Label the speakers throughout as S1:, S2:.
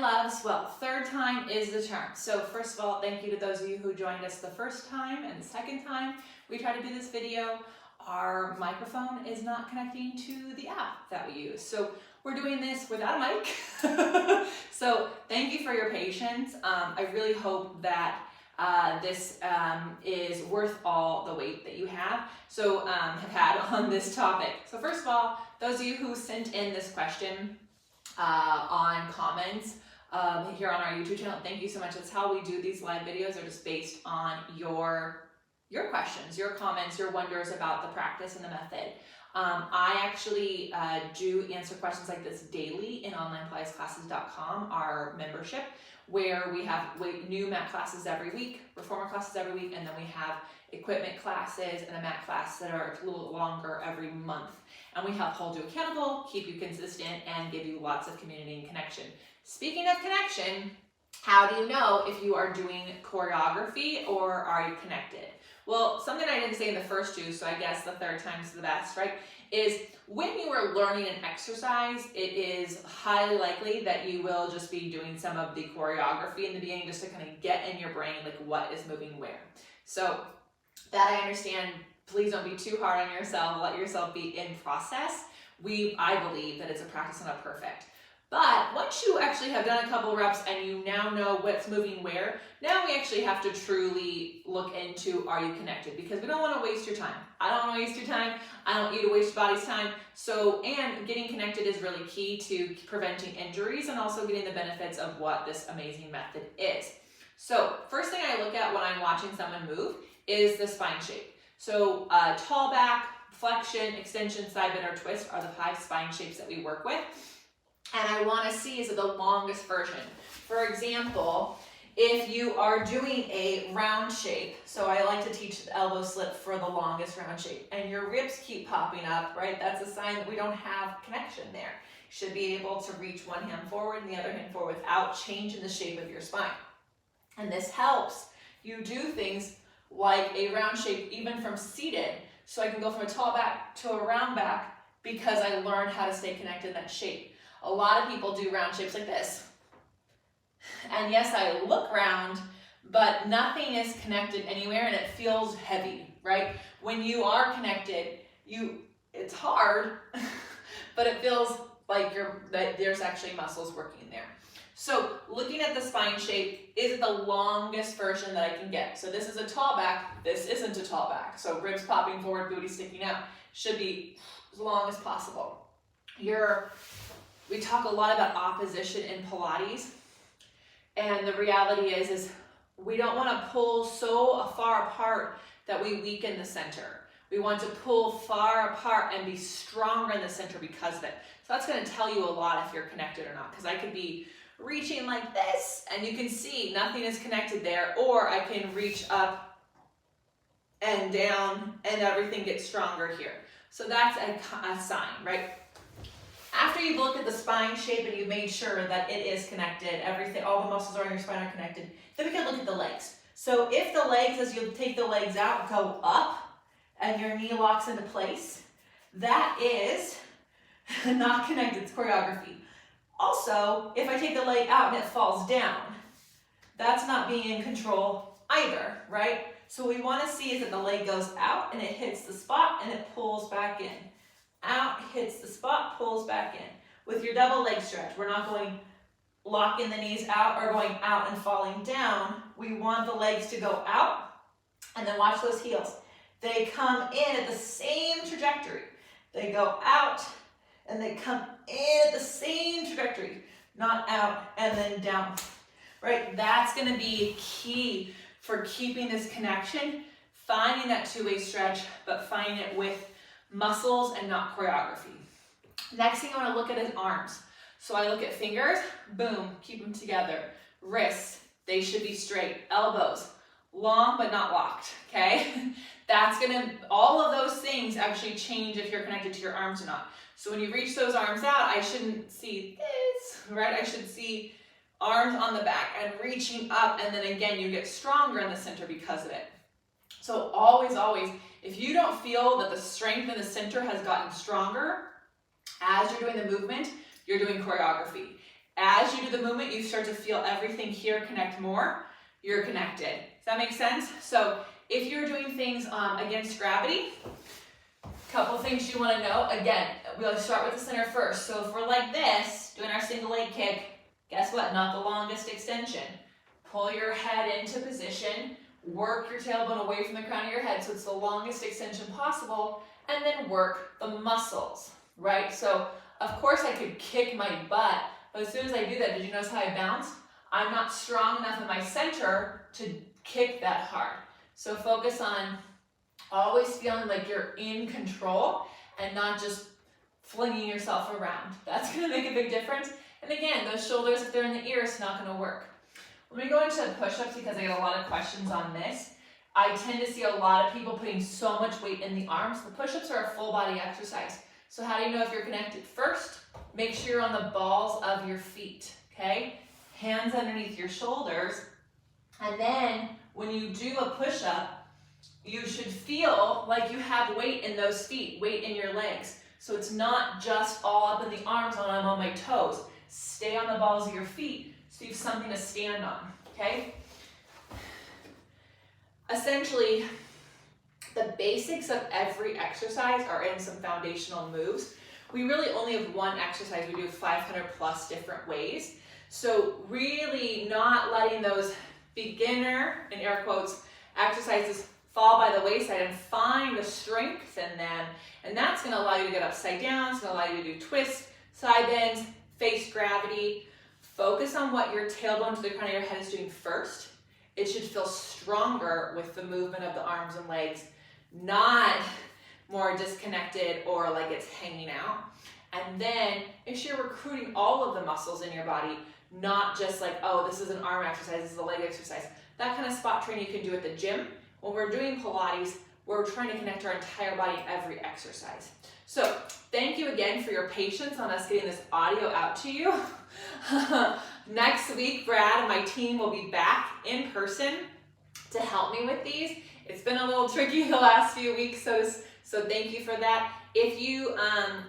S1: loves, well, third time is the charm. So first of all, thank you to those of you who joined us the first time and the second time we tried to do this video. Our microphone is not connecting to the app that we use. So we're doing this without a mic. So thank you for your patience. I really hope that this is worth all the wait that you have had on this topic. So first of all, those of you who sent in this question on comments here on our YouTube channel, thank you so much. That's how we do these live videos. They're just based on your questions, your comments, your wonders about the practice and the method. I actually do answer questions like this daily in onlinepilatesclasses.com, our membership, where we have new mat classes every week, reformer classes every week, and then we have equipment classes and a mat class that are a little longer every month. And we help hold you accountable, keep you consistent, and give you lots of community and connection. Speaking of connection, how do you know if you are doing choreography or are you connected? Well, something I didn't say in the first two, so I guess the third time's the best, right? Is when you are learning an exercise, it is highly likely that you will just be doing some of the choreography in the beginning just to kind of get in your brain, like what is moving where. So that I understand, please don't be too hard on yourself, let yourself be in process. I believe that it's a practice and a perfect. But once you actually have done a couple reps and you now know what's moving where, now we actually have to truly look into, are you connected? Because we don't want to waste your time. I don't want to waste your time. I don't want you to waste your body's time. So, and getting connected is really key to preventing injuries and also getting the benefits of what this amazing method is. So first thing I look at when I'm watching someone move is the spine shape. So tall back, flexion, extension, side bend, or twist are the 5 spine shapes that we work with. And I want to see, is it the longest version? For example, if you are doing a round shape, so I like to teach the elbow slip for the longest round shape, and your ribs keep popping up, right? That's a sign that we don't have connection there. You should be able to reach one hand forward and the other hand forward without changing the shape of your spine. And this helps you do things like a round shape even from seated. So I can go from a tall back to a round back because I learned how to stay connected in that shape. A lot of people do round shapes like this. And yes, I look round, but nothing is connected anywhere and it feels heavy, right? When you are connected, it's hard, but it feels like that there's actually muscles working there. So looking at the spine shape, is it the longest version that I can get? So this is a tall back, this isn't a tall back. So ribs popping forward, booty sticking out, should be as long as possible. We talk a lot about opposition in Pilates, and the reality is we don't want to pull so far apart that we weaken the center. We want to pull far apart and be stronger in the center because of it. So that's going to tell you a lot if you're connected or not, because I could be reaching like this and you can see nothing is connected there, or I can reach up and down and everything gets stronger here. So that's a sign, right? After you've looked at the spine shape and you've made sure that it is connected, all the muscles around your spine are connected, then we can look at the legs. So if the legs, as you take the legs out, go up and your knee locks into place, that is not connected, it's choreography. Also, if I take the leg out and it falls down, that's not being in control either, right? So what we want to see is that the leg goes out and it hits the spot and it pulls back in. Out, hits the spot, pulls back in. With your double leg stretch, we're not going locking the knees out or going out and falling down. We want the legs to go out, and then watch those heels. They come in at the same trajectory. They go out and they come in at the same trajectory, not out and then down, right? That's going to be key for keeping this connection, finding that two-way stretch, but finding it with muscles and not choreography. Next thing I want to look at is arms. So I look at fingers, boom, keep them together. Wrists, they should be straight. Elbows, long but not locked, okay? All of those things actually change if you're connected to your arms or not. So when you reach those arms out, I shouldn't see this, right? I should see arms on the back and reaching up, and then again, you get stronger in the center because of it. So always, always, if you don't feel that the strength in the center has gotten stronger as you're doing the movement, you're doing choreography. As you do the movement, you start to feel everything here connect more. You're connected. Does that make sense? So if you're doing things against gravity, couple things you want to know. Again, we'll start with the center first. So if we're like this, doing our single leg kick, guess what? Not the longest extension. Pull your head into position, work your tailbone away from the crown of your head so it's the longest extension possible, and then work the muscles, right? So of course I could kick my butt, but as soon as I do that, did you notice how I bounced? I'm not strong enough in my center to kick that hard. So focus on always feeling like you're in control and not just flinging yourself around. That's gonna make a big difference. And again, those shoulders, if they're in the ear, it's not gonna work. Let me go into push-ups because I get a lot of questions on this. I tend to see a lot of people putting so much weight in the arms. The push-ups are a full body exercise. So how do you know if you're connected? First, make sure you're on the balls of your feet, okay? Hands underneath your shoulders. And then when you do a push-up, you should feel like you have weight in those feet, weight in your legs. So it's not just all up in the arms when I'm on my toes. Stay on the balls of your feet so you have something to stand on, okay? Essentially, the basics of every exercise are in some foundational moves. We really only have one exercise. We do 500 plus different ways. So really not letting those beginner, in air quotes, exercises fall by the wayside and find the strength in them. And that's gonna allow you to get upside down. It's gonna allow you to do twists, side bends, face gravity. Focus on what your tailbone to the crown of your head is doing first. It should feel stronger with the movement of the arms and legs, not more disconnected or like it's hanging out. And then make sure you're recruiting all of the muscles in your body, not just like, oh, this is an arm exercise, this is a leg exercise. That kind of spot training you can do at the gym. When we're doing Pilates, we're trying to connect our entire body every exercise. So thank you again for your patience on us getting this audio out to you. Next week, Brad and my team will be back in person to help me with these. It's been a little tricky the last few weeks, so thank you for that. If you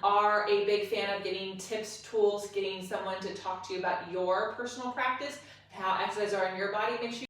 S1: are a big fan of getting tips, tools, getting someone to talk to you about your personal practice, how exercises are in your body, make sure